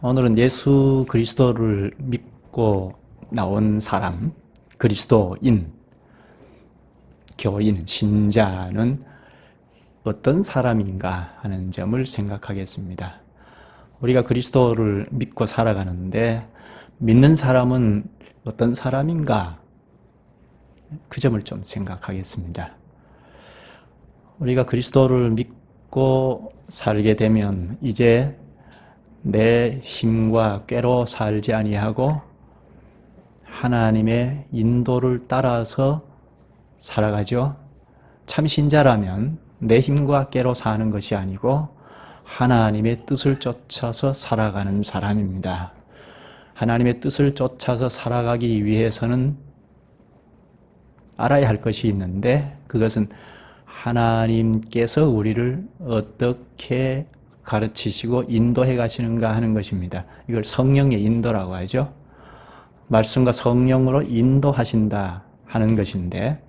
오늘은 예수 그리스도를 믿고 나온 사람, 그리스도인, 교인, 신자는 어떤 사람인가 하는 점을 생각하겠습니다. 우리가 그리스도를 믿고 살아가는데 믿는 사람은 어떤 사람인가? 그 점을 좀 생각하겠습니다. 우리가 그리스도를 믿고 살게 되면 이제 내 힘과 꾀로 살지 아니하고 하나님의 인도를 따라서 살아가죠. 참 신자라면 내 힘과 꾀로 사는 것이 아니고 하나님의 뜻을 쫓아서 살아가는 사람입니다. 하나님의 뜻을 쫓아서 살아가기 위해서는 알아야 할 것이 있는데 그것은 하나님께서 우리를 어떻게 가르치시고 인도해 가시는가 하는 것입니다. 이걸 성령의 인도라고 하죠. 말씀과 성령으로 인도하신다 하는 것인데,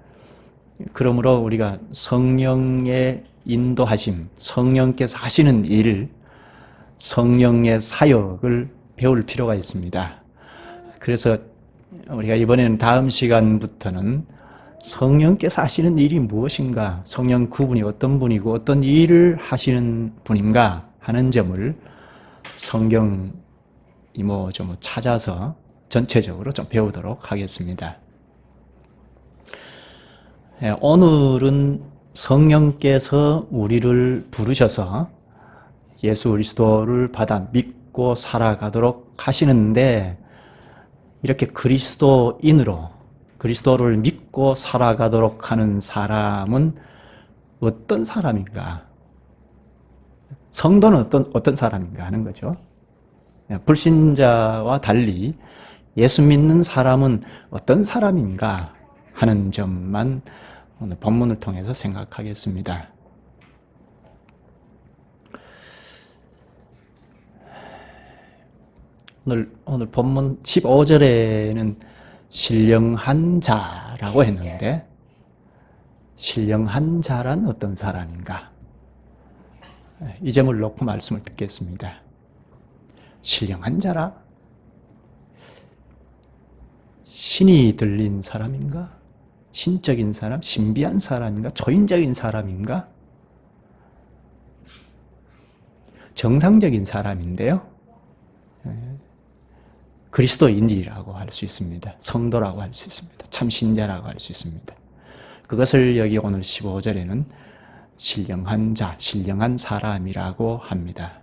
그러므로 우리가 성령의 인도하심, 성령께서 하시는 일, 성령의 사역을 배울 필요가 있습니다. 그래서 우리가 이번에는 다음 시간부터는 성령께서 하시는 일이 무엇인가, 성령 그분이 어떤 분이고 어떤 일을 하시는 분인가 하는 점을 성경 이모저모 찾아서 전체적으로 좀 배우도록 하겠습니다. 오늘은 성령께서 우리를 부르셔서 예수 그리스도를 받아 믿고 살아가도록 하시는데, 이렇게 그리스도인으로 그리스도를 믿고 살아가도록 하는 사람은 어떤 사람인가? 성도는 어떤 사람인가 하는 거죠. 불신자와 달리 예수 믿는 사람은 어떤 사람인가 하는 점만 오늘 본문을 통해서 생각하겠습니다. 오늘 본문 15절에는 신령한 자라고 했는데, 신령한 자란 어떤 사람인가? 이 점을 놓고 말씀을 듣겠습니다. 신령한 자라? 신이 들린 사람인가? 신적인 사람? 신비한 사람인가? 초인적인 사람인가? 정상적인 사람인데요. 그리스도인이라고 할 수 있습니다. 성도라고 할 수 있습니다. 참 신자라고 할 수 있습니다. 그것을 여기 오늘 15절에는 신령한 자, 신령한 사람이라고 합니다.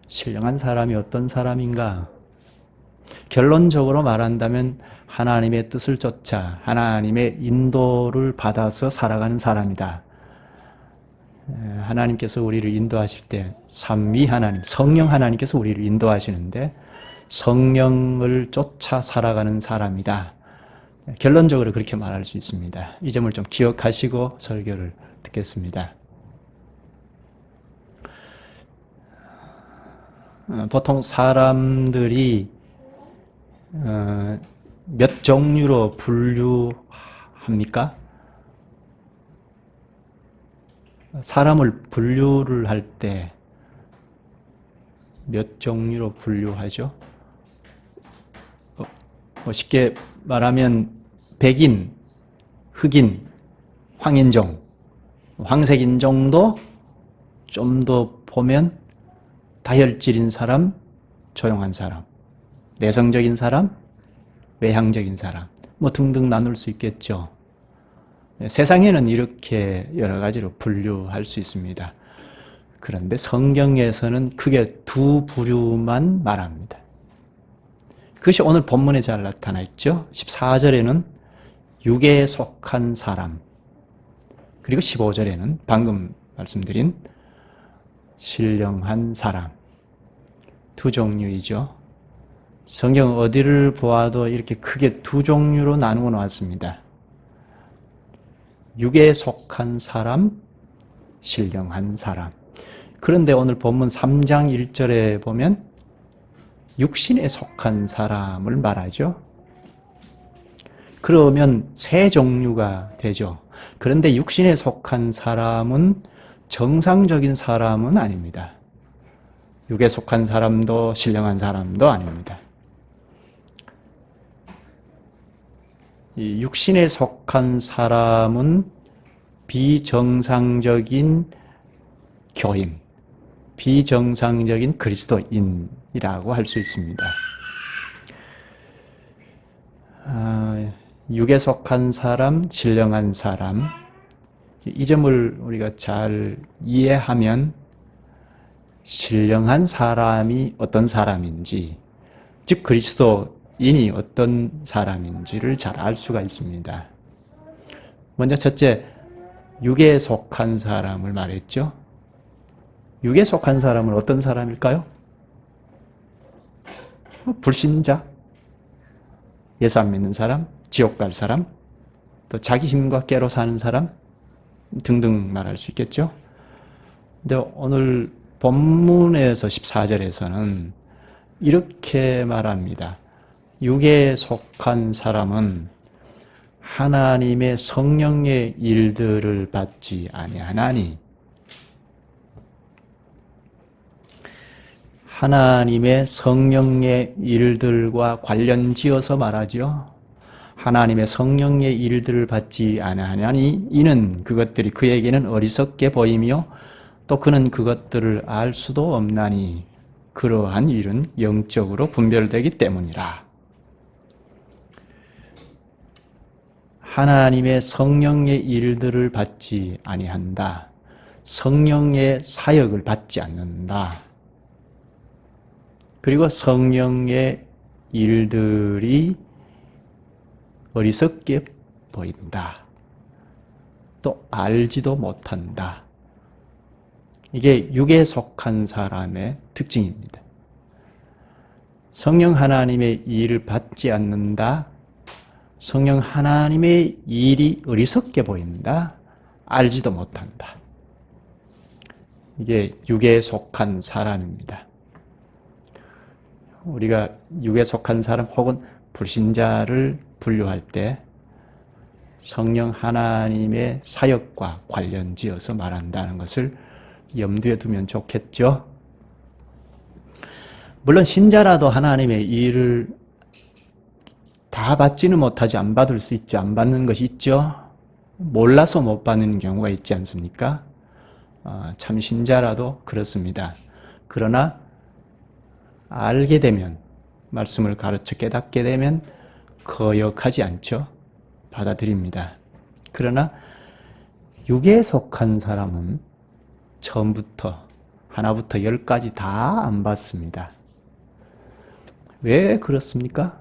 신령한 사람이 어떤 사람인가? 결론적으로 말한다면 하나님의 뜻을 쫓아 하나님의 인도를 받아서 살아가는 사람이다. 하나님께서 우리를 인도하실 때 삼위 하나님, 성령 하나님께서 우리를 인도하시는데 성령을 쫓아 살아가는 사람이다. 결론적으로 그렇게 말할 수 있습니다. 이 점을 좀 기억하시고 설교를 듣겠습니다. 보통 사람들이 몇 종류로 분류합니까? 사람을 분류를 할 때 몇 종류로 분류하죠? 쉽게 말하면 백인, 흑인, 황인종, 황색인종도 좀 더 보면 다혈질인 사람, 조용한 사람, 내성적인 사람, 외향적인 사람, 등등 나눌 수 있겠죠. 세상에는 이렇게 여러 가지로 분류할 수 있습니다. 그런데 성경에서는 크게 두 부류만 말합니다. 그것이 오늘 본문에 잘 나타나 있죠. 14절에는 육에 속한 사람, 그리고 15절에는 방금 말씀드린 신령한 사람, 두 종류이죠. 성경 어디를 보아도 이렇게 크게 두 종류로 나누어 놓았습니다. 육에 속한 사람, 신령한 사람. 그런데 오늘 본문 3장 1절에 보면 육신에 속한 사람을 말하죠. 그러면 세 종류가 되죠. 그런데 육신에 속한 사람은 정상적인 사람은 아닙니다. 육에 속한 사람도 신령한 사람도 아닙니다. 이 육신에 속한 사람은 비정상적인 교인, 비정상적인 그리스도인이라고 할 수 있습니다. 육에 속한 사람, 신령한 사람, 이 점을 우리가 잘 이해하면 신령한 사람이 어떤 사람인지, 즉 그리스도인이 어떤 사람인지를 잘 알 수가 있습니다. 먼저 첫째, 육에 속한 사람을 말했죠. 육에 속한 사람은 어떤 사람일까요? 불신자, 예수 안 믿는 사람, 지옥 갈 사람, 또 자기 힘과 깨로 사는 사람 등등 말할 수 있겠죠. 근데 오늘 본문에서 14절에서는 이렇게 말합니다. 육에 속한 사람은 하나님의 성령의 일들을 받지 아니하나니, 하나님의 성령의 일들과 관련지어서 말하죠. 하나님의 성령의 일들을 받지 아니하나니 이는 그것들이 그에게는 어리석게 보이며 또 그는 그것들을 알 수도 없나니 그러한 일은 영적으로 분별되기 때문이라. 하나님의 성령의 일들을 받지 아니한다. 성령의 사역을 받지 않는다. 그리고 성령의 일들이 어리석게 보인다. 또 알지도 못한다. 이게 육에 속한 사람의 특징입니다. 성령 하나님의 일을 받지 않는다. 성령 하나님의 일이 어리석게 보인다. 알지도 못한다. 이게 육에 속한 사람입니다. 우리가 육에 속한 사람 혹은 불신자를 분류할 때 성령 하나님의 사역과 관련지어서 말한다는 것을 염두에 두면 좋겠죠. 물론 신자라도 하나님의 일을 다 받지는 못하지, 안 받을 수 있죠. 안 받는 것이 있죠. 몰라서 못 받는 경우가 있지 않습니까? 참 신자라도 그렇습니다. 그러나 알게 되면, 말씀을 가르쳐 깨닫게 되면 거역하지 않죠. 받아들입니다. 그러나 육에 속한 사람은 처음부터 하나부터 10까지 다 안 받습니다. 왜 그렇습니까?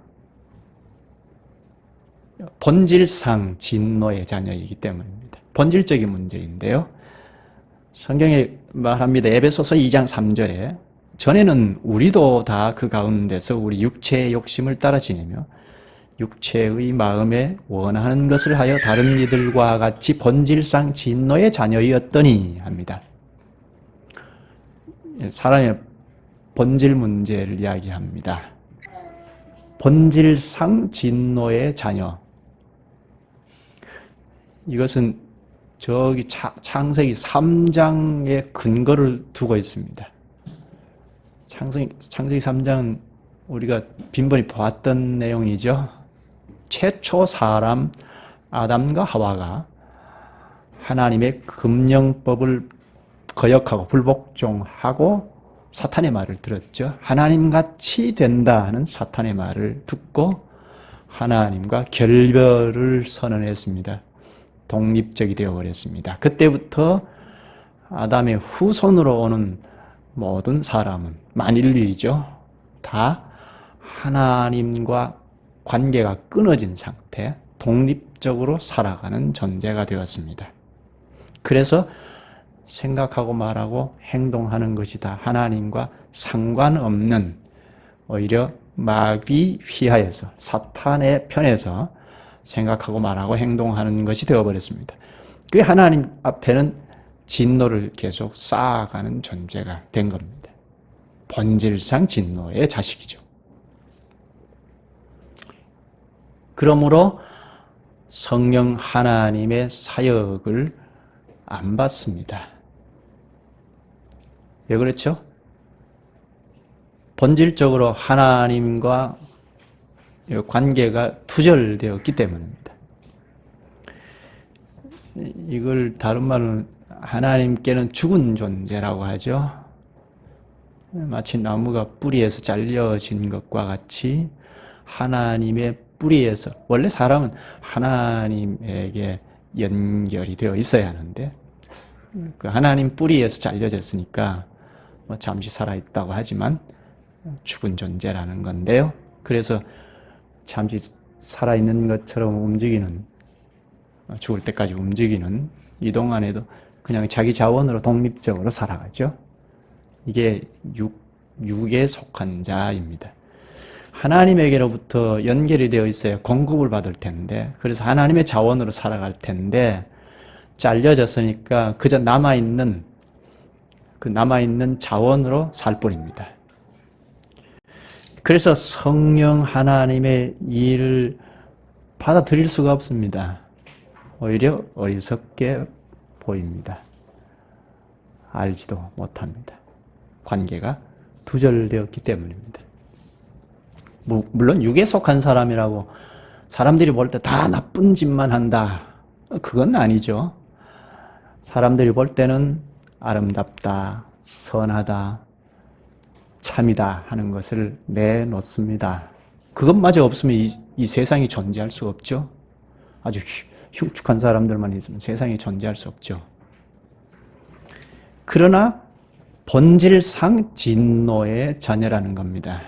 본질상 진노의 자녀이기 때문입니다. 본질적인 문제인데요. 성경에 말합니다. 에베소서 2장 3절에 전에는 우리도 다 그 가운데서 우리 육체의 욕심을 따라 지내며 육체의 마음에 원하는 것을 하여 다른 이들과 같이 본질상 진노의 자녀이었더니 합니다. 사람의 본질 문제를 이야기합니다. 본질상 진노의 자녀. 이것은 저기 창세기 3장에 근거를 두고 있습니다. 창세기 3장은 우리가 빈번히 보았던 내용이죠. 최초 사람 아담과 하와가 하나님의 금령법을 거역하고 불복종하고 사탄의 말을 들었죠. 하나님같이 된다 하는 사탄의 말을 듣고 하나님과 결별을 선언했습니다. 독립적이 되어버렸습니다. 그때부터 아담의 후손으로 오는 모든 사람은, 만인류이죠, 다 하나님과 관계가 끊어진 상태, 독립적으로 살아가는 존재가 되었습니다. 그래서 생각하고 말하고 행동하는 것이 다 하나님과 상관없는, 오히려 마귀 휘하에서, 사탄의 편에서 생각하고 말하고 행동하는 것이 되어버렸습니다. 그 하나님 앞에는 진노를 계속 쌓아가는 존재가 된 겁니다. 본질상 진노의 자식이죠. 그러므로 성령 하나님의 사역을 안 받습니다. 왜 그렇죠? 본질적으로 하나님과 관계가 투절되었기 때문입니다. 이걸 다른 말로는 하나님께는 죽은 존재라고 하죠. 마치 나무가 뿌리에서 잘려진 것과 같이 하나님의 뿌리에서, 원래 사람은 하나님에게 연결이 되어 있어야 하는데 그 하나님 뿌리에서 잘려졌으니까 잠시 살아있다고 하지만 죽은 존재라는 건데요. 그래서 잠시 살아있는 것처럼 움직이는, 죽을 때까지 움직이는, 이 동안에도 그냥 자기 자원으로 독립적으로 살아가죠. 이게 육에 속한 자입니다. 하나님에게로부터 연결이 되어 있어야 공급을 받을 텐데, 그래서 하나님의 자원으로 살아갈 텐데 잘려졌으니까 그저 남아있는 자원으로 살 뿐입니다. 그래서 성령 하나님의 일을 받아들일 수가 없습니다. 오히려 어리석게 보입니다. 알지도 못합니다. 관계가 두절되었기 때문입니다. 물론 육에 속한 사람이라고 사람들이 볼 때 다 나쁜 짓만 한다, 그건 아니죠. 사람들이 볼 때는 아름답다, 선하다, 참이다 하는 것을 내놓습니다. 그것마저 없으면 이 세상이 존재할 수 없죠. 아주 흉측한 사람들만 있으면 세상이 존재할 수 없죠. 그러나 본질상 진노의 자녀라는 겁니다.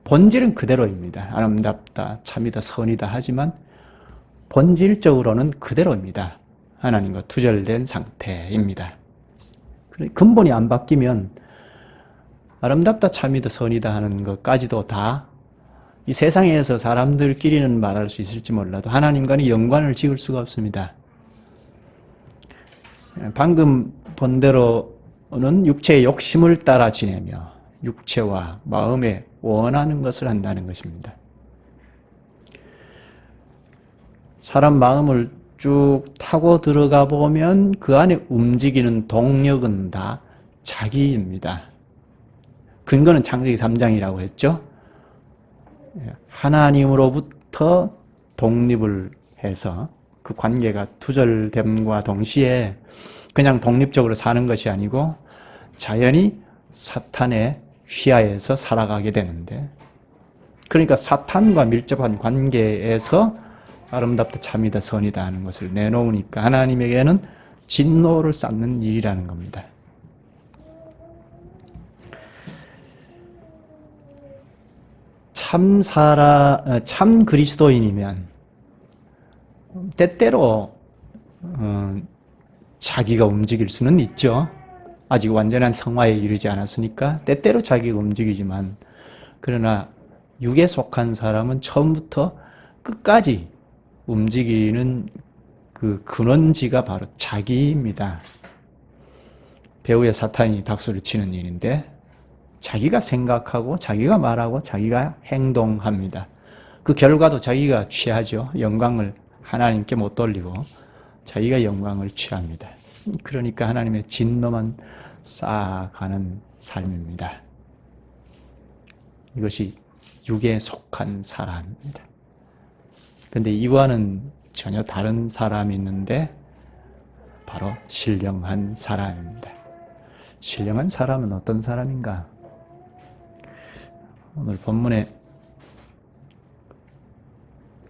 본질은 그대로입니다. 아름답다, 참이다, 선이다 하지만 본질적으로는 그대로입니다. 하나님과 두절된 상태입니다. 근본이 안 바뀌면 아름답다, 참이다, 선이다 하는 것까지도 다 이 세상에서 사람들끼리는 말할 수 있을지 몰라도 하나님과는 연관을 지을 수가 없습니다. 방금 본 대로는 육체의 욕심을 따라 지내며 육체와 마음에 원하는 것을 한다는 것입니다. 사람 마음을 쭉 타고 들어가 보면 그 안에 움직이는 동력은 다 자기입니다. 근거는 창세기 3장이라고 했죠. 하나님으로부터 독립을 해서 그 관계가 두절됨과 동시에 그냥 독립적으로 사는 것이 아니고 자연히 사탄의 휘하에서 살아가게 되는데, 그러니까 사탄과 밀접한 관계에서 아름답다, 참이다, 선이다 하는 것을 내놓으니까 하나님에게는 진노를 쌓는 일이라는 겁니다. 참 그리스도인이면 때때로 자기가 움직일 수는 있죠. 아직 완전한 성화에 이르지 않았으니까 때때로 자기가 움직이지만, 그러나 육에 속한 사람은 처음부터 끝까지 움직이는 그 근원지가 바로 자기입니다. 배후에 사탄이 박수를 치는 일인데 자기가 생각하고 자기가 말하고 자기가 행동합니다. 그 결과도 자기가 취하죠. 영광을 하나님께 못 돌리고 자기가 영광을 취합니다. 그러니까 하나님의 진노만 쌓아가는 삶입니다. 이것이 육에 속한 사람입니다. 그런데 이와는 전혀 다른 사람이 있는데 바로 신령한 사람입니다. 신령한 사람은 어떤 사람인가? 오늘 본문에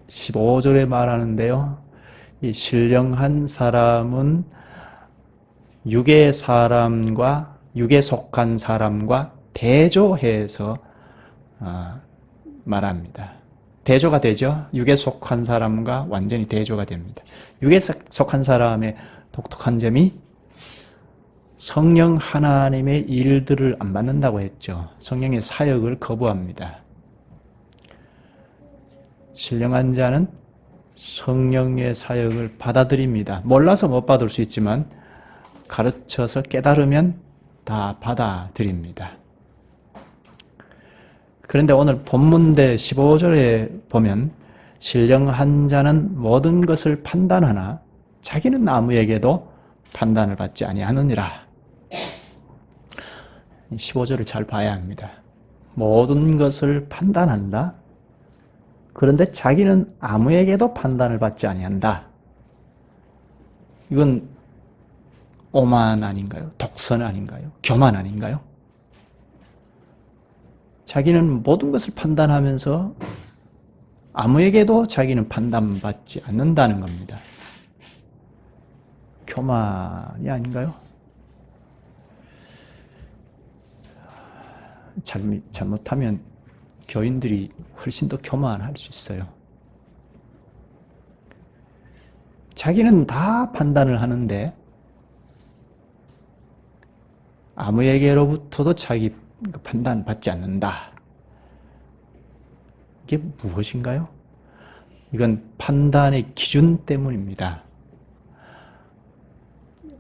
15절에 말하는데요. 이 신령한 사람은 육의 사람과 육에 속한 사람과 대조해서 말합니다. 대조가 되죠. 육에 속한 사람과 완전히 대조가 됩니다. 육에 속한 사람의 독특한 점이 성령 하나님의 일들을 안 받는다고 했죠. 성령의 사역을 거부합니다. 신령한 자는 성령의 사역을 받아들입니다. 몰라서 못 받을 수 있지만 가르쳐서 깨달으면 다 받아들입니다. 그런데 오늘 본문대 15절에 보면 신령한 자는 모든 것을 판단하나 자기는 아무에게도 판단을 받지 아니하느니라. 15절을 잘 봐야 합니다. 모든 것을 판단한다. 그런데 자기는 아무에게도 판단을 받지 아니한다. 이건 오만 아닌가요? 독선 아닌가요? 교만 아닌가요? 자기는 모든 것을 판단하면서 아무에게도 자기는 판단받지 않는다는 겁니다. 교만이 아닌가요? 잘못하면 교인들이 훨씬 더 교만할 수 있어요. 자기는 다 판단을 하는데 아무에게로부터도 자기 판단받지 않는다. 이게 무엇인가요? 이건 판단의 기준 때문입니다.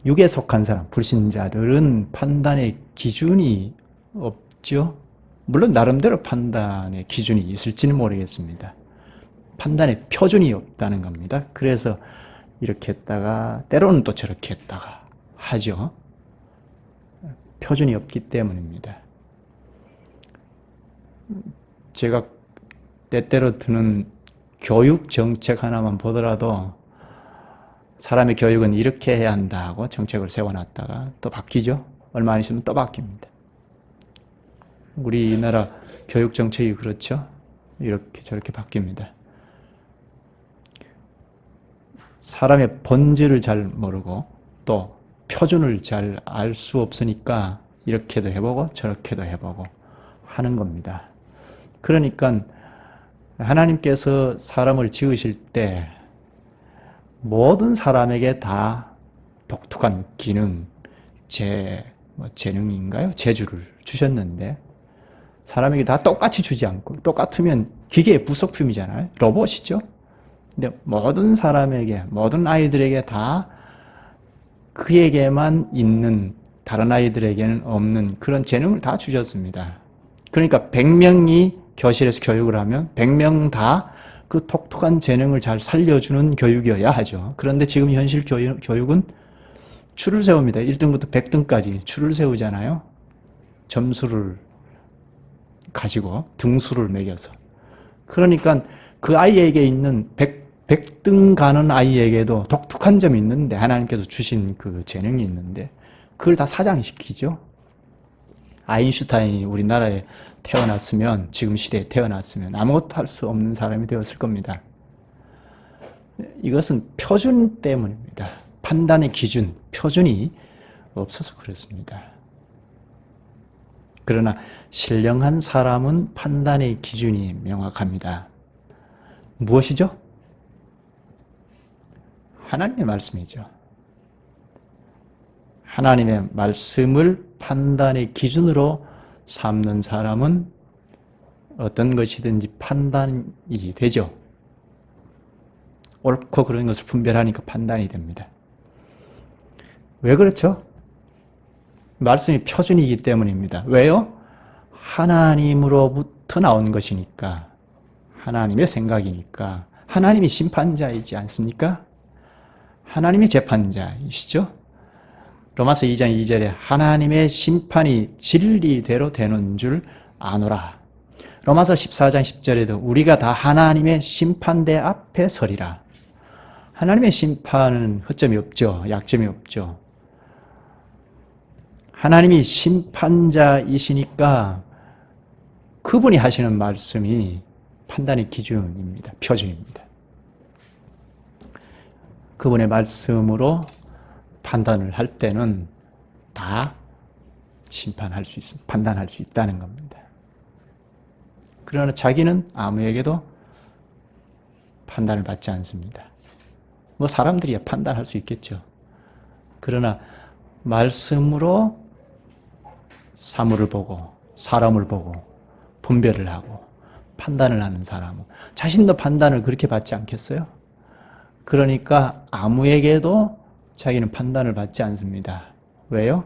육에 속한 사람, 불신자들은 판단의 기준이 없죠. 물론 나름대로 판단의 기준이 있을지는 모르겠습니다. 판단의 표준이 없다는 겁니다. 그래서 이렇게 했다가 때로는 또 저렇게 했다가 하죠. 표준이 없기 때문입니다. 제가 때때로 드는 교육 정책 하나만 보더라도 사람의 교육은 이렇게 해야 한다 하고 정책을 세워놨다가 또 바뀌죠. 얼마 안 있으면 또 바뀝니다. 우리나라 교육 정책이 그렇죠. 이렇게 저렇게 바뀝니다. 사람의 본질을 잘 모르고 또 표준을 잘 알 수 없으니까 이렇게도 해보고 저렇게도 해보고 하는 겁니다. 그러니까 하나님께서 사람을 지으실 때 모든 사람에게 다 독특한 기능, 재능인가요? 재주를 주셨는데 사람에게 다 똑같이 주지 않고 똑같으면 기계의 부속품이잖아요. 로봇이죠. 근데 모든 사람에게, 모든 아이들에게 다 그에게만 있는 다른 아이들에게는 없는 그런 재능을 다 주셨습니다. 그러니까 100명이 교실에서 교육을 하면 100명 다 그 독특한 재능을 잘 살려주는 교육이어야 하죠. 그런데 지금 현실 교육은 줄을 세웁니다. 1등부터 100등까지 줄을 세우잖아요. 점수를 가지고 등수를 매겨서. 그러니까 그 아이에게 있는 100등 가는 아이에게도 독특한 점이 있는데 하나님께서 주신 그 재능이 있는데 그걸 다 사장시키죠. 아인슈타인이 우리나라에 태어났으면 지금 시대에 태어났으면 아무것도 할 수 없는 사람이 되었을 겁니다. 이것은 표준 때문입니다. 판단의 기준, 표준이 없어서 그렇습니다. 그러나 신령한 사람은 판단의 기준이 명확합니다. 무엇이죠? 하나님의 말씀이죠. 하나님의 말씀을 판단의 기준으로 삼는 사람은 어떤 것이든지 판단이 되죠. 옳고 그런 것을 분별하니까 판단이 됩니다. 왜 그렇죠? 말씀이 표준이기 때문입니다. 왜요? 하나님으로부터 나온 것이니까, 하나님의 생각이니까, 하나님이 심판자이지 않습니까? 하나님이 재판자이시죠? 로마서 2장 2절에 하나님의 심판이 진리대로 되는 줄 아노라. 로마서 14장 10절에도 우리가 다 하나님의 심판대 앞에 서리라. 하나님의 심판은 허점이 없죠. 약점이 없죠. 하나님이 심판자이시니까 그분이 하시는 말씀이 판단의 기준입니다. 표준입니다. 그분의 말씀으로 판단을 할 때는 다 심판할 수 있습니다. 판단할 수 있다는 겁니다. 그러나 자기는 아무에게도 판단을 받지 않습니다. 뭐 사람들이야 판단할 수 있겠죠. 그러나 말씀으로 사물을 보고 사람을 보고 분별을 하고 판단을 하는 사람은 자신도 판단을 그렇게 받지 않겠어요? 그러니까 아무에게도 자기는 판단을 받지 않습니다. 왜요?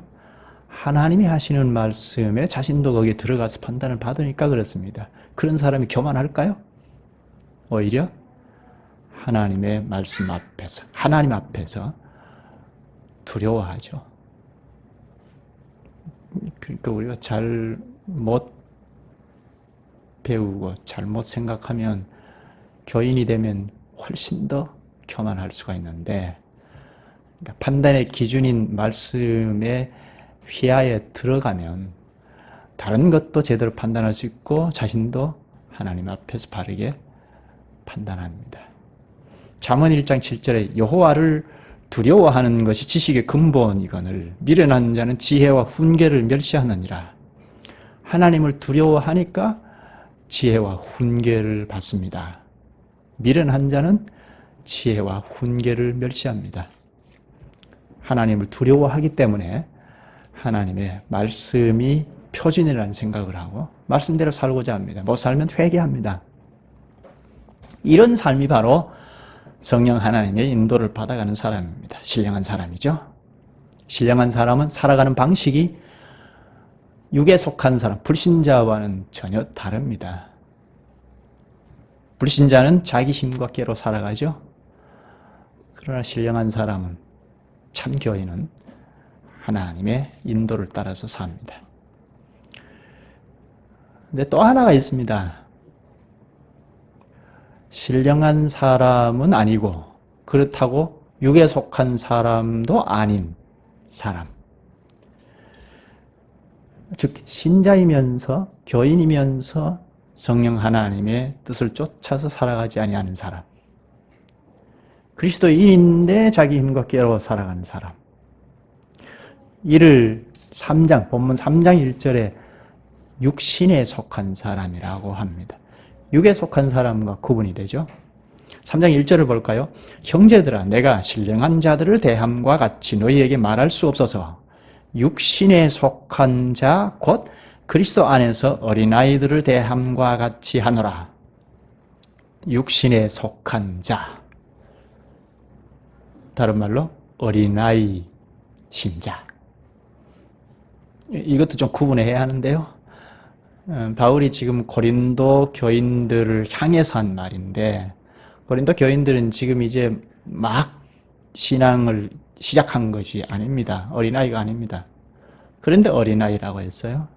하나님이 하시는 말씀에 자신도 거기에 들어가서 판단을 받으니까 그렇습니다. 그런 사람이 교만할까요? 오히려 하나님의 말씀 앞에서, 하나님 앞에서 두려워하죠. 그러니까 우리가 잘 못 배우고 잘못 생각하면 교인이 되면 훨씬 더 교만할 수가 있는데, 그러니까 판단의 기준인 말씀의 휘하에 들어가면 다른 것도 제대로 판단할 수 있고 자신도 하나님 앞에서 바르게 판단합니다. 잠언 1장 7절에 여호와를 두려워하는 것이 지식의 근본이거늘 미련한 자는 지혜와 훈계를 멸시하느니라. 하나님을 두려워하니까 지혜와 훈계를 받습니다. 미련한 자는 지혜와 훈계를 멸시합니다. 하나님을 두려워하기 때문에 하나님의 말씀이 표준이라는 생각을 하고 말씀대로 살고자 합니다. 못 살면 회개합니다. 이런 삶이 바로 성령 하나님의 인도를 받아가는 사람입니다. 신령한 사람이죠. 신령한 사람은 살아가는 방식이 육에 속한 사람, 불신자와는 전혀 다릅니다. 불신자는 자기 힘과 꾀로 살아가죠. 그러나 신령한 사람은, 참 교인은 하나님의 인도를 따라서 삽니다. 근데 또 하나가 있습니다. 신령한 사람은 아니고 그렇다고 육에 속한 사람도 아닌 사람. 즉 신자이면서 교인이면서 성령 하나님의 뜻을 쫓아서 살아가지 아니하는 사람. 그리스도인인데 자기 힘과 꾀로 살아가는 사람. 이를 본문 3장 1절에 육신에 속한 사람이라고 합니다. 육에 속한 사람과 구분이 되죠. 3장 1절을 볼까요? 형제들아 내가 신령한 자들을 대함과 같이 너희에게 말할 수 없어서 육신에 속한 자 곧 그리스도 안에서 어린아이들을 대함과 같이 하노라. 육신에 속한 자, 다른 말로 어린아이 신자. 이것도 좀 구분해야 하는데요. 바울이 지금 고린도 교인들을 향해서 한 말인데, 고린도 교인들은 지금 이제 막 신앙을 시작한 것이 아닙니다. 어린아이가 아닙니다. 그런데 어린아이라고 했어요.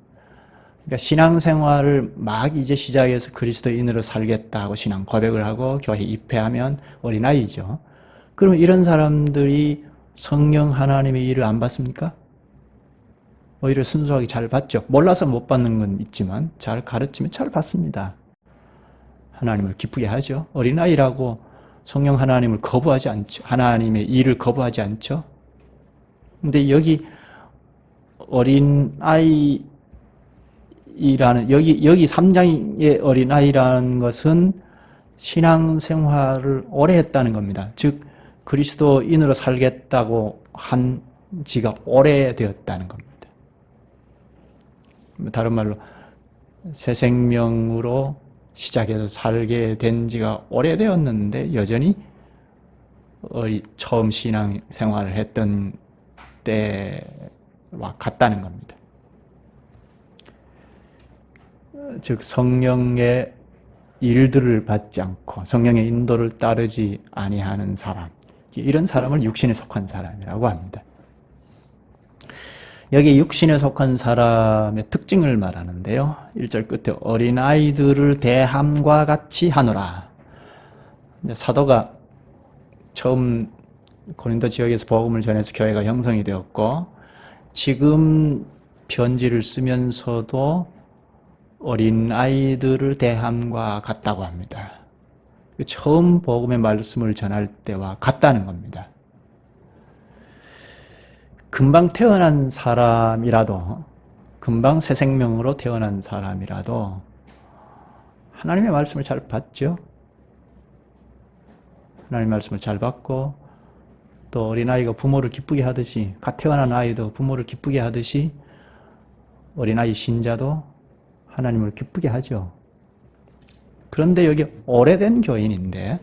그러니까 신앙생활을 막 이제 시작해서 그리스도인으로 살겠다고 신앙 고백을 하고 교회 입회하면 어린아이죠. 그럼 이런 사람들이 성령 하나님의 일을 안 받습니까? 오히려 순수하게 잘 받죠. 몰라서 못 받는 건 있지만 잘 가르치면 잘 받습니다. 하나님을 기쁘게 하죠. 어린아이라고 성령 하나님을 거부하지 않죠. 하나님의 일을 거부하지 않죠. 근데 여기 어린아이라는, 여기 3장의 어린아이라는 것은 신앙생활을 오래 했다는 겁니다. 즉 그리스도인으로 살겠다고 한 지가 오래되었다는 겁니다. 다른 말로 새 생명으로 시작해서 살게 된 지가 오래되었는데 여전히 처음 신앙생활을 했던 때와 같다는 겁니다. 즉 성령의 일들을 받지 않고 성령의 인도를 따르지 아니하는 사람, 이런 사람을 육신에 속한 사람이라고 합니다. 여기 육신에 속한 사람의 특징을 말하는데요. 1절 끝에 어린아이들을 대함과 같이 하노라. 사도가 처음 고린도 지역에서 복음을 전해서 교회가 형성이 되었고 지금 편지를 쓰면서도 어린아이들을 대함과 같다고 합니다. 처음 복음의 말씀을 전할 때와 같다는 겁니다. 금방 태어난 사람이라도, 금방 새 생명으로 태어난 사람이라도 하나님의 말씀을 잘 받죠. 하나님의 말씀을 잘 받고 또 어린아이가 부모를 기쁘게 하듯이, 갓 태어난 아이도 부모를 기쁘게 하듯이 어린아이 신자도 하나님을 기쁘게 하죠. 그런데 여기 오래된 교인인데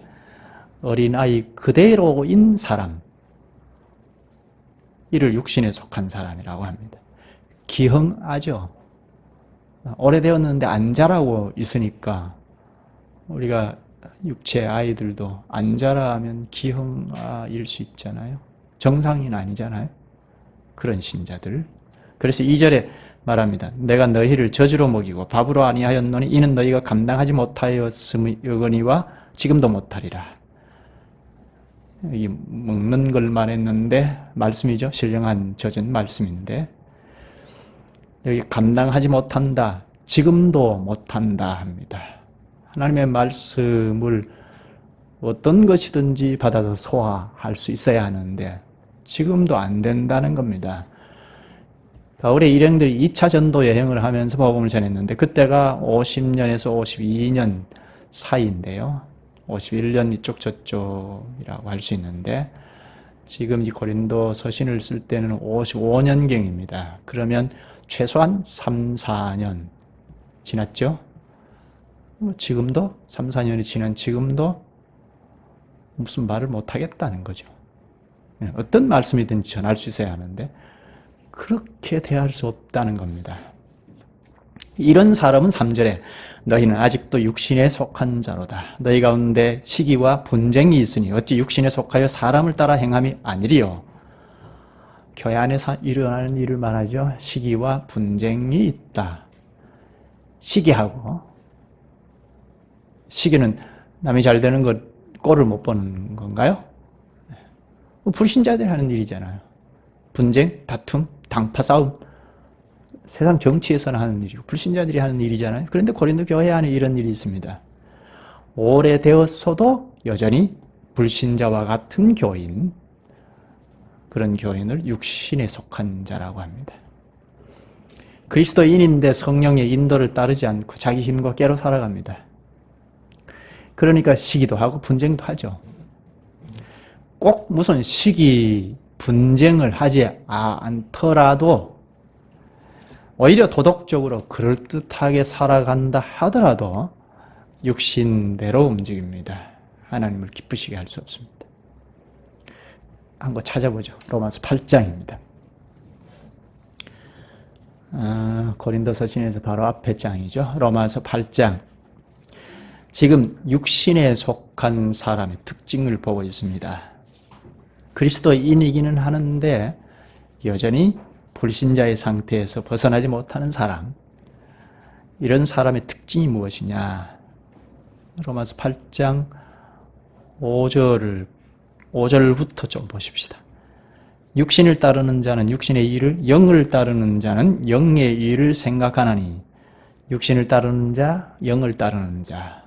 어린아이 그대로인 사람, 이를 육신에 속한 사람이라고 합니다. 기흥하죠. 오래되었는데 안 자라고 있으니까 우리가 육체 아이들도 안 자라면 기흥아일 수 있잖아요. 정상인 아니잖아요. 그런 신자들. 그래서 2절에 말합니다. 내가 너희를 저주로 먹이고 밥으로 아니하였노니 이는 너희가 감당하지 못하였으니와 지금도 못하리라. 이 먹는 걸 말했는데 말씀이죠. 신령한 젖은 말씀인데 여기 감당하지 못한다. 지금도 못한다 합니다. 하나님의 말씀을 어떤 것이든지 받아서 소화할 수 있어야 하는데 지금도 안 된다는 겁니다. 바울의 일행들이 2차 전도 여행을 하면서 복음을 전했는데 그때가 50년에서 52년 사이인데요. 51년 이쪽 저쪽이라고 할 수 있는데 지금 이 고린도 서신을 쓸 때는 55년경입니다. 그러면 최소한 3, 4년 지났죠? 지금도 3, 4년이 지난 지금도 무슨 말을 못하겠다는 거죠. 어떤 말씀이든지 전할 수 있어야 하는데 그렇게 대할 수 없다는 겁니다. 이런 사람은 3절에 너희는 아직도 육신에 속한 자로다. 너희 가운데 시기와 분쟁이 있으니 어찌 육신에 속하여 사람을 따라 행함이 아니리요. 교회 안에서 일어나는 일을 말하죠. 시기와 분쟁이 있다. 시기하고 시기는 남이 잘 되는 것 꼴을 못 보는 건가요? 불신자들이 하는 일이잖아요. 분쟁, 다툼, 당파 싸움. 세상 정치에서는 하는 일이고 불신자들이 하는 일이잖아요. 그런데 고린도 교회 안에 이런 일이 있습니다. 오래되었어도 여전히 불신자와 같은 교인, 그런 교인을 육신에 속한 자라고 합니다. 그리스도인인데 성령의 인도를 따르지 않고 자기 힘과 깨로 살아갑니다. 그러니까 시기도 하고 분쟁도 하죠. 꼭 무슨 시기, 분쟁을 하지 않더라도 오히려 도덕적으로 그럴듯하게 살아간다 하더라도 육신대로 움직입니다. 하나님을 기쁘시게 할 수 없습니다. 한번 찾아보죠. 로마서 8장입니다. 고린도서신에서 바로 앞에 장이죠. 로마서 8장. 지금 육신에 속한 사람의 특징을 보고 있습니다. 그리스도인이기는 하는데 여전히 불신자의 상태에서 벗어나지 못하는 사람, 이런 사람의 특징이 무엇이냐? 로마서 8장 5절부터 좀 보십시다. 육신을 따르는 자는 육신의 일을, 영을 따르는 자는 영의 일을 생각하나니 육신을 따르는 자, 영을 따르는 자.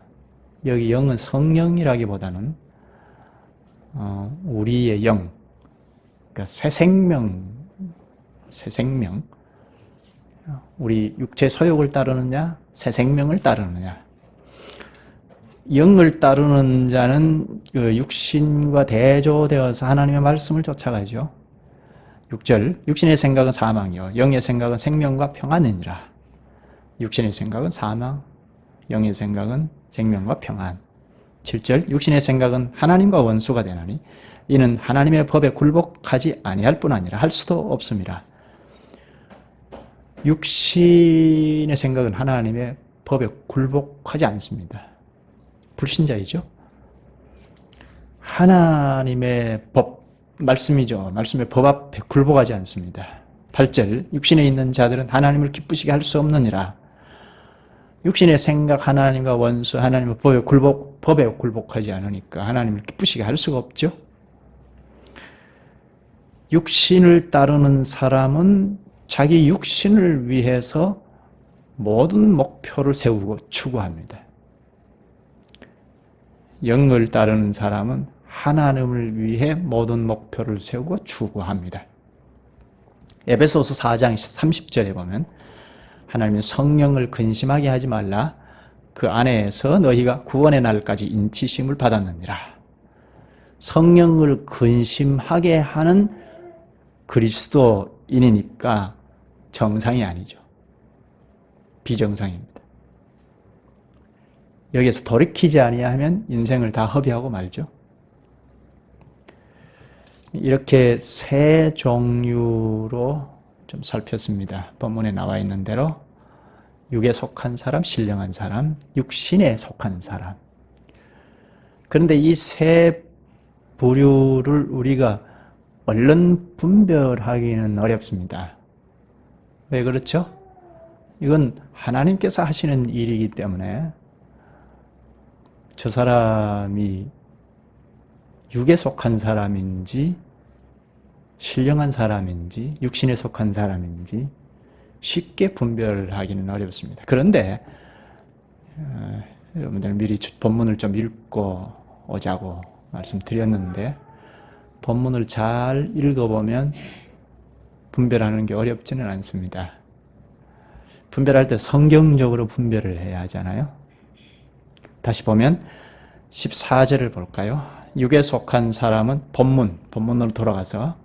여기 영은 성령이라기보다는 우리의 영, 그러니까 새 생명, 우리 육체 소욕을 따르느냐, 새 생명을 따르느냐. 영을 따르는 자는 그 육신과 대조되어서 하나님의 말씀을 쫓아가죠. 6절, 육신의 생각은 사망이요 영의 생각은 생명과 평안이니라. 육신의 생각은 사망, 영의 생각은 생명과 평안. 7절, 육신의 생각은 하나님과 원수가 되나니 이는 하나님의 법에 굴복하지 아니할 뿐 아니라 할 수도 없습니다. 육신의 생각은 하나님의 법에 굴복하지 않습니다. 불신자이죠. 하나님의 법, 말씀이죠. 말씀의 법 앞에 굴복하지 않습니다. 8절, 육신에 있는 자들은 하나님을 기쁘시게 할 수 없느니라. 육신의 생각, 하나님과 원수, 하나님의 법에 굴복하지 않으니까 하나님을 기쁘시게 할 수가 없죠. 육신을 따르는 사람은 자기 육신을 위해서 모든 목표를 세우고 추구합니다. 영을 따르는 사람은 하나님을 위해 모든 목표를 세우고 추구합니다. 에베소서 4장 30절에 보면 하나님은 성령을 근심하게 하지 말라. 그 안에서 너희가 구원의 날까지 인치심을 받았느니라. 성령을 근심하게 하는 그리스도인이니까 정상이 아니죠. 비정상입니다. 여기에서 돌이키지 아니하면 인생을 다 허비하고 말죠. 이렇게 세 종류로 좀 살폈습니다. 본문에 나와 있는 대로 육에 속한 사람, 신령한 사람, 육신에 속한 사람. 그런데 이 세 부류를 우리가 얼른 분별하기는 어렵습니다. 왜 그렇죠? 이건 하나님께서 하시는 일이기 때문에 저 사람이 육에 속한 사람인지 신령한 사람인지 육신에 속한 사람인지 쉽게 분별하기는 어렵습니다. 그런데 여러분들 미리 본문을 좀 읽고 오자고 말씀드렸는데 본문을 잘 읽어보면 분별하는 게 어렵지는 않습니다. 분별할 때 성경적으로 분별을 해야 하잖아요. 다시 보면 14절을 볼까요? 육에 속한 사람은 본문으로 돌아가서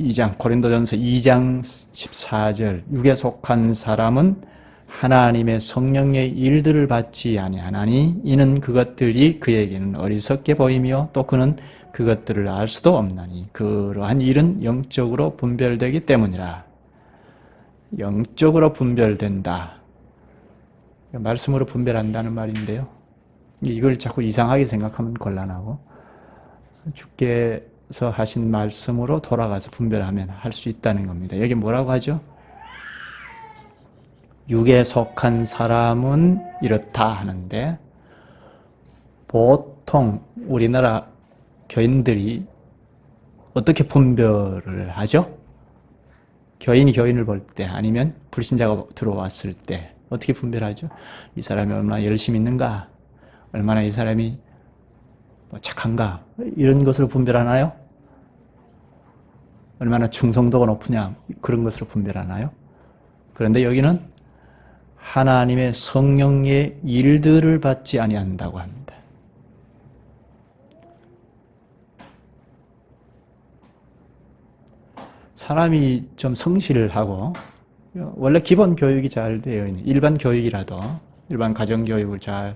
2장, 고린도전서 2장 14절, 육에 속한 사람은 하나님의 성령의 일들을 받지 아니하나니 이는 그것들이 그에게는 어리석게 보이며 또 그는 그것들을 알 수도 없나니 그러한 일은 영적으로 분별되기 때문이라. 영적으로 분별된다. 말씀으로 분별한다는 말인데요. 이걸 자꾸 이상하게 생각하면 곤란하고 주께서 하신 말씀으로 돌아가서 분별하면 할 수 있다는 겁니다. 여기 뭐라고 하죠? 육에 속한 사람은 이렇다 하는데 보통 우리나라 교인들이 어떻게 분별을 하죠? 교인이 교인을 볼 때 아니면 불신자가 들어왔을 때 어떻게 분별하죠? 이 사람이 얼마나 열심히 있는가? 얼마나 이 사람이 착한가? 이런 것으로 분별하나요? 얼마나 충성도가 높으냐? 그런 것으로 분별하나요? 그런데 여기는 하나님의 성령의 일들을 받지 아니한다고 합니다. 사람이 좀 성실을 하고 원래 기본 교육이 잘 되어 있는 일반 교육이라도 일반 가정 교육을 잘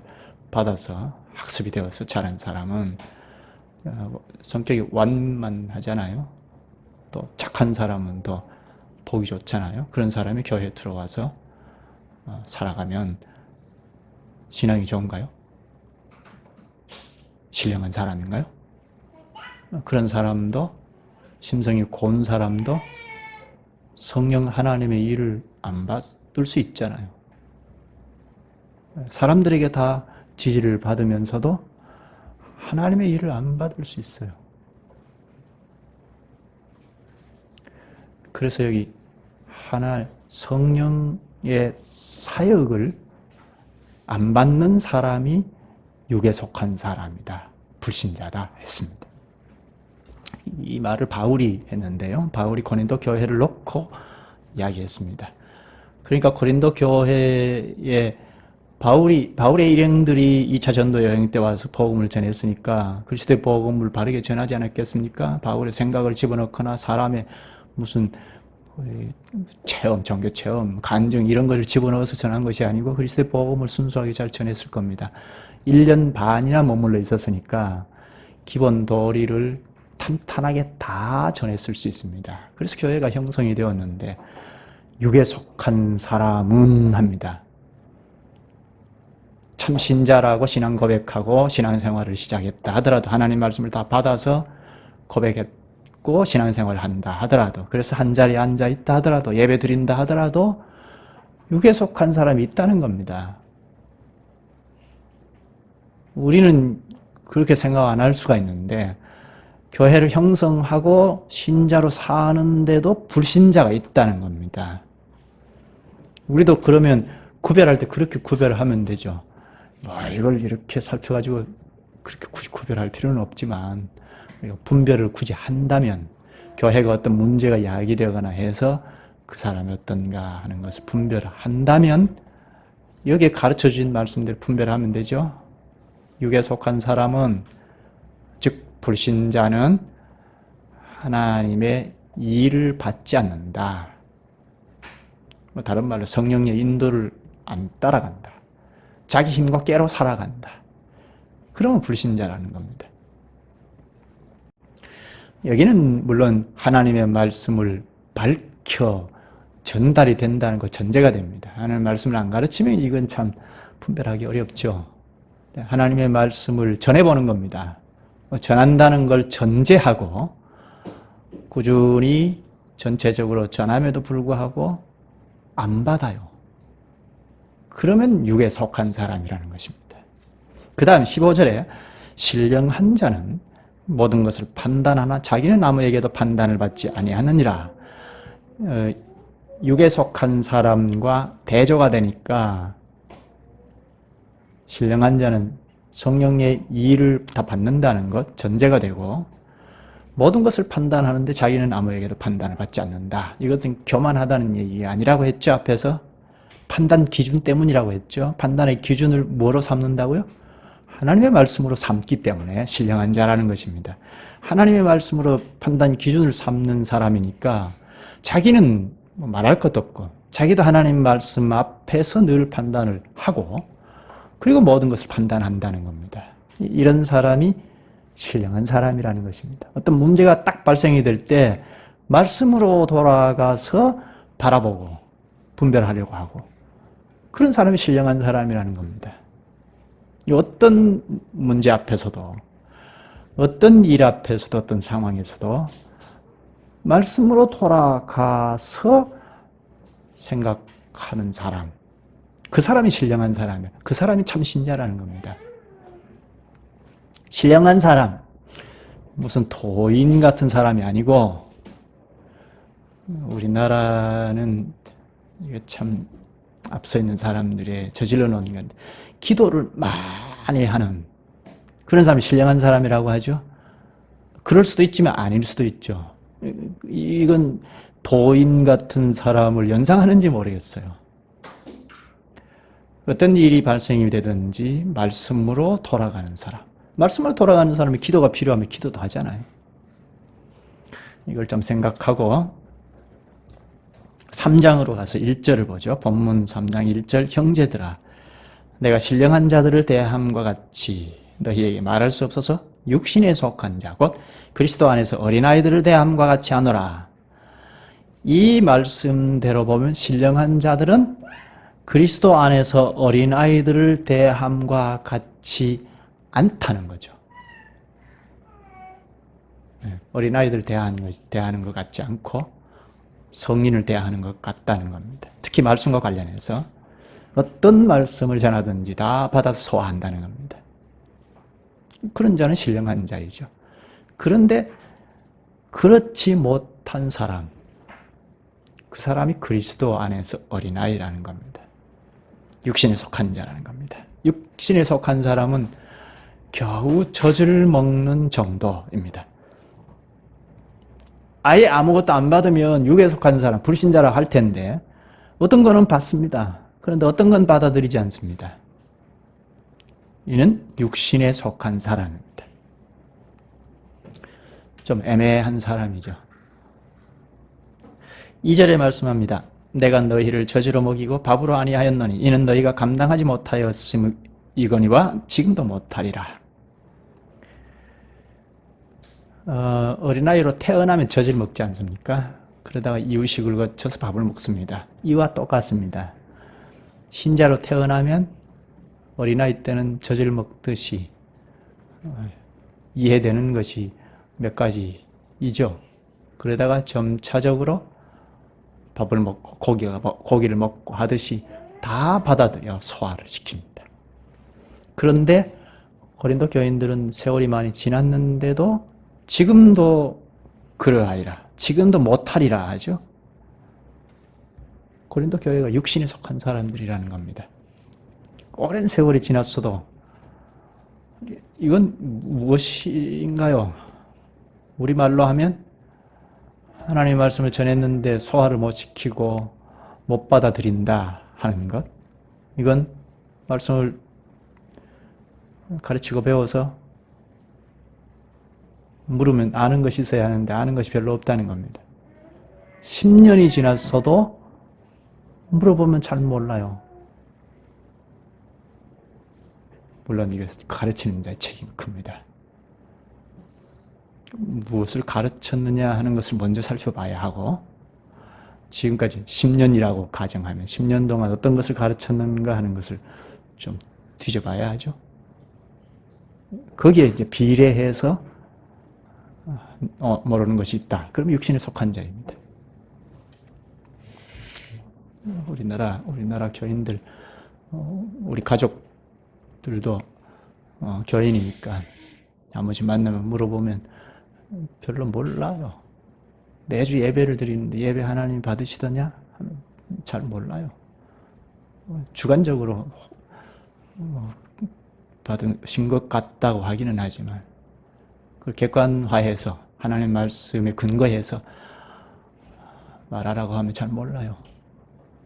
받아서 학습이 되어서 자란 사람은 성격이 완만하잖아요. 또 착한 사람은 더 보기 좋잖아요. 그런 사람이 교회에 들어와서 살아가면 신앙이 좋은가요? 신령한 사람인가요? 그런 사람도 심성이 고운 사람도 성령 하나님의 일을 안 받을 수 있잖아요. 사람들에게 다 지지를 받으면서도 하나님의 일을 안 받을 수 있어요. 그래서 여기 성령의 사역을 안 받는 사람이 육에 속한 사람이다. 불신자다 했습니다. 이 말을 바울이 했는데요. 바울이 고린도 교회를 놓고 이야기했습니다. 그러니까 고린도 교회에 바울의 일행들이 2차 전도 여행 때 와서 복음을 전했으니까 그리스도의 복음을 바르게 전하지 않았겠습니까? 바울의 생각을 집어넣거나 사람의 무슨 체험, 종교 체험, 간증 이런 것을 집어넣어서 전한 것이 아니고 그리스도의 복음을 순수하게 잘 전했을 겁니다. 1년 반이나 머물러 있었으니까 기본 도리를 탄탄하게 다 전했을 수 있습니다. 그래서 교회가 형성이 되었는데 육에 속한 사람은 합니다. 참 신자라고 신앙 고백하고 신앙생활을 시작했다 하더라도 하나님 말씀을 다 받아서 고백했고 신앙생활을 한다 하더라도 그래서 한자리에 앉아있다 하더라도 예배 드린다 하더라도 육에 속한 사람이 있다는 겁니다. 우리는 그렇게 생각 안 할 수가 있는데 교회를 형성하고 신자로 사는데도 불신자가 있다는 겁니다. 우리도 그러면 구별할 때 그렇게 구별을 하면 되죠. 이걸 이렇게 살펴가지고 그렇게 굳이 구별할 필요는 없지만 분별을 굳이 한다면 교회가 어떤 문제가 야기되거나 해서 그 사람이 어떤가 하는 것을 분별한다면 여기에 가르쳐 주신 말씀대로 분별하면 되죠. 육에 속한 사람은 즉 불신자는 하나님의 일을 받지 않는다. 다른 말로 성령의 인도를 안 따라간다. 자기 힘과 깨로 살아간다. 그러면 불신자라는 겁니다. 여기는 물론 하나님의 말씀을 밝혀 전달이 된다는 것 전제가 됩니다. 하나님의 말씀을 안 가르치면 이건 참 분별하기 어렵죠. 하나님의 말씀을 전해보는 겁니다. 전한다는 걸 전제하고 꾸준히 전체적으로 전함에도 불구하고 안 받아요. 그러면 육에 속한 사람이라는 것입니다. 그 다음 15절에 신령한 자는 모든 것을 판단하나 자기는 아무에게도 판단을 받지 아니하느니라. 육에 속한 사람과 대조가 되니까 신령한 자는 성령의 일을 다 받는다는 것 전제가 되고, 모든 것을 판단하는데 자기는 아무에게도 판단을 받지 않는다. 이것은 교만하다는 얘기가 아니라고 했죠. 앞에서 판단 기준 때문이라고 했죠. 판단의 기준을 뭐로 삼는다고요? 하나님의 말씀으로 삼기 때문에 신령한 자라는 것입니다. 하나님의 말씀으로 판단 기준을 삼는 사람이니까 자기는 말할 것도 없고, 자기도 하나님 말씀 앞에서 늘 판단을 하고, 그리고 모든 것을 판단한다는 겁니다. 이런 사람이 신령한 사람이라는 것입니다. 어떤 문제가 딱 발생이 될 때 말씀으로 돌아가서 바라보고 분별하려고 하고, 그런 사람이 신령한 사람이라는 겁니다. 어떤 문제 앞에서도, 어떤 일 앞에서도, 어떤 상황에서도 말씀으로 돌아가서 생각하는 사람, 그 사람이 신령한 사람이에요. 그 사람이 참 신자라는 겁니다. 신령한 사람, 무슨 도인 같은 사람이 아니고, 우리나라는 이게 참 앞서 있는 사람들의 저질러 놓은 건데, 기도를 많이 하는 그런 사람이 신령한 사람이라고 하죠. 그럴 수도 있지만 아닐 수도 있죠. 이건 도인 같은 사람을 연상하는지 모르겠어요. 어떤 일이 발생이 되든지 말씀으로 돌아가는 사람, 말씀으로 돌아가는 사람이 기도가 필요하면 기도도 하잖아요. 이걸 좀 생각하고 3장으로 가서 1절을 보죠. 본문 3장 1절. 형제들아, 내가 신령한 자들을 대함과 같이 너희에게 말할 수 없어서 육신에 속한 자, 곧 그리스도 안에서 어린아이들을 대함과 같이 하노라. 이 말씀대로 보면 신령한 자들은 그리스도 안에서 어린아이들을 대함과 같이 않다는 거죠. 어린아이들 대하는 것 같지 않고 성인을 대하는 것 같다는 겁니다. 특히 말씀과 관련해서 어떤 말씀을 전하든지 다 받아서 소화한다는 겁니다. 그런 자는 신령한 자이죠. 그런데 그렇지 못한 사람, 그 사람이 그리스도 안에서 어린아이라는 겁니다. 육신에 속한 자라는 겁니다. 육신에 속한 사람은 겨우 젖을 먹는 정도입니다. 아예 아무것도 안 받으면 육에 속한 사람, 불신자라 할 텐데 어떤 거는 받습니다. 그런데 어떤 건 받아들이지 않습니다. 이는 육신에 속한 사람입니다. 좀 애매한 사람이죠. 2절에 말씀합니다. 내가 너희를 젖으로 먹이고 밥으로 아니하였노니 이는 너희가 감당하지 못하였음이거니와 지금도 못하리라. 어린아이로 태어나면 젖을 먹지 않습니까? 그러다가 이유식을 거쳐서 밥을 먹습니다. 이와 똑같습니다. 신자로 태어나면 어린아이 때는 젖을 먹듯이 이해되는 것이 몇 가지이죠. 그러다가 점차적으로 밥을 먹고 고기를 먹고 하듯이 다 받아들여 소화를 시킵니다. 그런데 고린도 교인들은 세월이 많이 지났는데도 지금도 그러하리라, 지금도 못하리라 하죠. 고린도 교회가 육신에 속한 사람들이라는 겁니다. 오랜 세월이 지났어도 이건 무엇인가요? 우리말로 하면 하나님의 말씀을 전했는데 소화를 못 시키고 못 받아들인다 하는 것. 이건 말씀을 가르치고 배워서 물으면 아는 것이 있어야 하는데 아는 것이 별로 없다는 겁니다. 10년이 지났어도 물어보면 잘 몰라요. 물론 이것을 가르치는 자의 책임이 큽니다. 무엇을 가르쳤느냐 하는 것을 먼저 살펴봐야 하고, 지금까지 10년이라고 가정하면 10년 동안 어떤 것을 가르쳤는가 하는 것을 좀 뒤져봐야 하죠. 거기에 이제 비례해서 모르는 것이 있다. 그럼 육신에 속한 자입니다. 우리나라 교인들, 우리 가족들도 교인이니까 한 번씩 만나면 물어보면 별로 몰라요. 매주 예배를 드리는데 예배 하나님 받으시더냐? 하면 잘 몰라요. 주관적으로 받으신 것 같다고 하기는 하지만 그걸 객관화해서 하나님 말씀에 근거해서 말하라고 하면 잘 몰라요.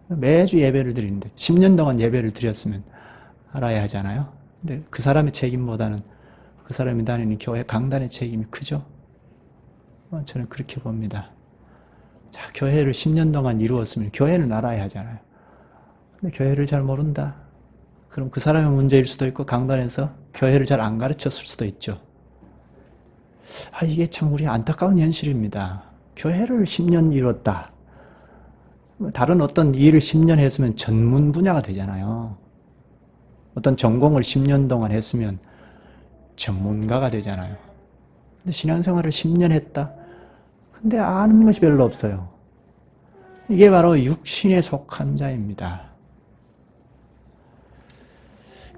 매주 예배를 드리는데 10년 동안 예배를 드렸으면 알아야 하잖아요. 근데 그 사람의 책임보다는 그 사람이 다니는 교회 강단의 책임이 크죠. 저는 그렇게 봅니다. 자, 교회를 10년 동안 이루었으면 교회는 알아야 하잖아요. 근데 교회를 잘 모른다. 그럼 그 사람의 문제일 수도 있고 강단에서 교회를 잘 안 가르쳤을 수도 있죠. 이게 참 우리 안타까운 현실입니다. 교회를 10년 이뤘다. 다른 어떤 일을 10년 했으면 전문 분야가 되잖아요. 어떤 전공을 10년 동안 했으면 전문가가 되잖아요. 근데 신앙생활을 10년 했다. 근데 아는 것이 별로 없어요. 이게 바로 육신에 속한 자입니다.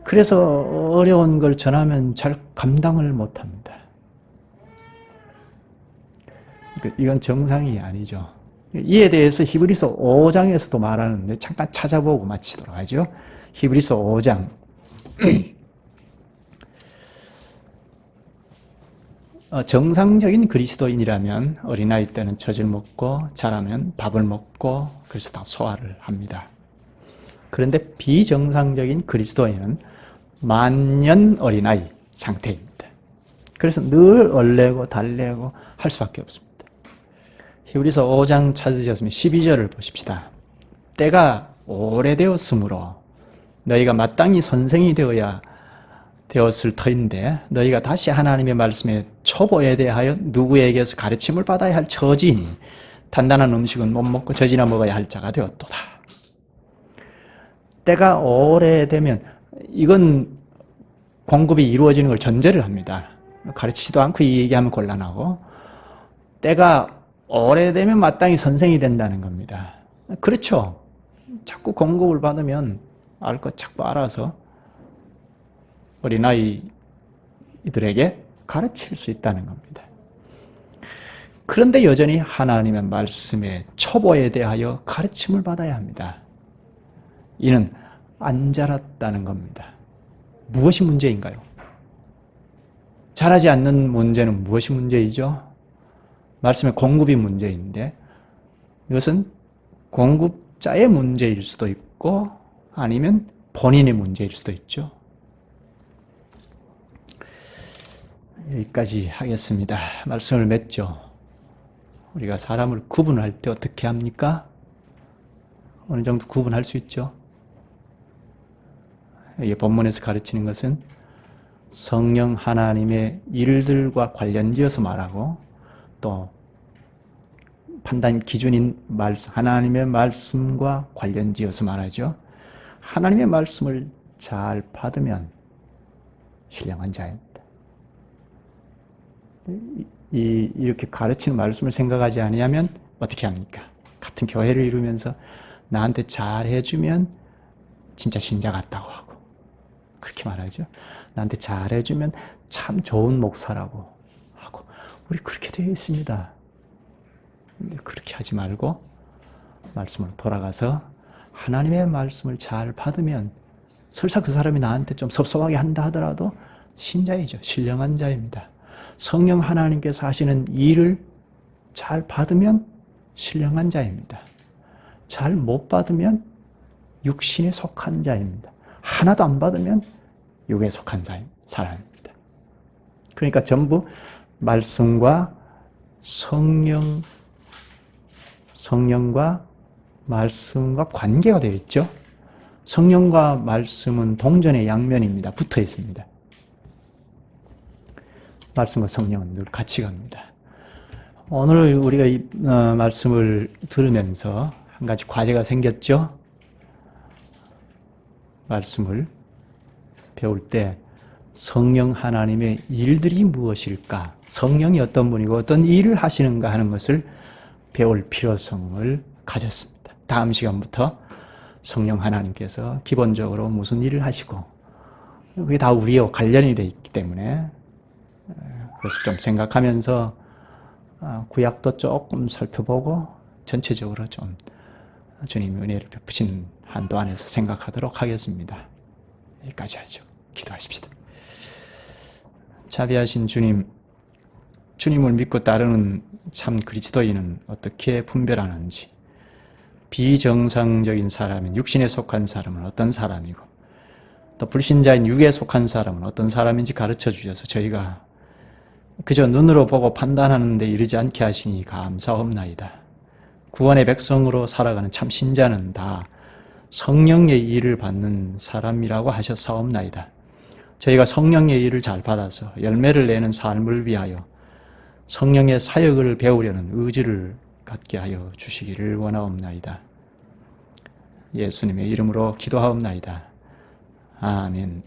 그래서 어려운 걸 전하면 잘 감당을 못합니다. 이건 정상이 아니죠. 이에 대해서 히브리서 5장에서도 말하는데 잠깐 찾아보고 마치도록 하죠. 히브리서 5장 정상적인 그리스도인이라면 어린아이 때는 젖을 먹고 자라면 밥을 먹고 그래서 다 소화를 합니다. 그런데 비정상적인 그리스도인은 만년 어린아이 상태입니다. 그래서 늘 얼레고 달래고 할 수밖에 없습니다. 히브리서 5장 찾으셨으면 12절을 보십시다. 때가 오래되었으므로 너희가 마땅히 선생이 되었을 터인데 너희가 다시 하나님의 말씀에 초보에 대하여 누구에게서 가르침을 받아야 할 처지니 단단한 음식은 못 먹고 젖이나 먹어야 할 자가 되었도다. 때가 오래되면 이건 공급이 이루어지는 걸 전제를 합니다. 가르치지도 않고 이 얘기하면 곤란하고 때가 오래되면 마땅히 선생이 된다는 겁니다. 그렇죠. 자꾸 공급을 받으면 알 것 자꾸 알아서 어린아이들에게 가르칠 수 있다는 겁니다. 그런데 여전히 하나님의 말씀의 초보에 대하여 가르침을 받아야 합니다. 이는 안 자랐다는 겁니다. 무엇이 문제인가요? 자라지 않는 문제는 무엇이 문제이죠? 말씀의 공급이 문제인데 이것은 공급자의 문제일 수도 있고 아니면 본인의 문제일 수도 있죠. 여기까지 하겠습니다. 말씀을 맺죠. 우리가 사람을 구분할 때 어떻게 합니까? 어느 정도 구분할 수 있죠. 이 본문에서 가르치는 것은 성령 하나님의 일들과 관련지어서 말하고 또 판단 기준인 말씀, 하나님의 말씀과 관련지어서 말하죠. 하나님의 말씀을 잘 받으면 신령한 자입니다. 이렇게 가르치는 말씀을 생각하지 아니하면 어떻게 합니까? 같은 교회를 이루면서 나한테 잘 해주면 진짜 신자 같다고 하고 그렇게 말하죠. 나한테 잘 해주면 참 좋은 목사라고 하고 우리 그렇게 되어 있습니다. 근데 그렇게 하지 말고 말씀으로 돌아가서 하나님의 말씀을 잘 받으면 설사 그 사람이 나한테 좀 섭섭하게 한다 하더라도 신자이죠. 신령한 자입니다. 성령 하나님께서 하시는 일을 잘 받으면 신령한 자입니다. 잘 못 받으면 육신에 속한 자입니다. 하나도 안 받으면 육에 속한 사람입니다. 그러니까 전부 말씀과 성령과 말씀과 관계가 되어 있죠. 성령과 말씀은 동전의 양면입니다. 붙어 있습니다. 말씀과 성령은 늘 같이 갑니다. 오늘 우리가 이 말씀을 들으면서 한 가지 과제가 생겼죠. 말씀을 배울 때 성령 하나님의 일들이 무엇일까? 성령이 어떤 분이고 어떤 일을 하시는가 하는 것을 배울 필요성을 가졌습니다. 다음 시간부터 성령 하나님께서 기본적으로 무슨 일을 하시고 그게 다 우리와 관련이 되어 있기 때문에 그것을 좀 생각하면서 구약도 조금 살펴보고 전체적으로 좀 주님의 은혜를 베푸시는 한도 안에서 생각하도록 하겠습니다. 여기까지 하죠. 기도하십시다. 자비하신 주님, 주님을 믿고 따르는 참 그리스도인은 어떻게 분별하는지, 비정상적인 사람인 육신에 속한 사람은 어떤 사람이고 또 불신자인 육에 속한 사람은 어떤 사람인지 가르쳐 주셔서 저희가 그저 눈으로 보고 판단하는 데 이르지 않게 하시니 감사옵나이다. 구원의 백성으로 살아가는 참 신자는 다 성령의 일을 받는 사람이라고 하셨사옵나이다. 저희가 성령의 일을 잘 받아서 열매를 내는 삶을 위하여 성령의 사역을 배우려는 의지를 갖게 하여 주시기를 원하옵나이다. 예수님의 이름으로 기도하옵나이다. 아멘.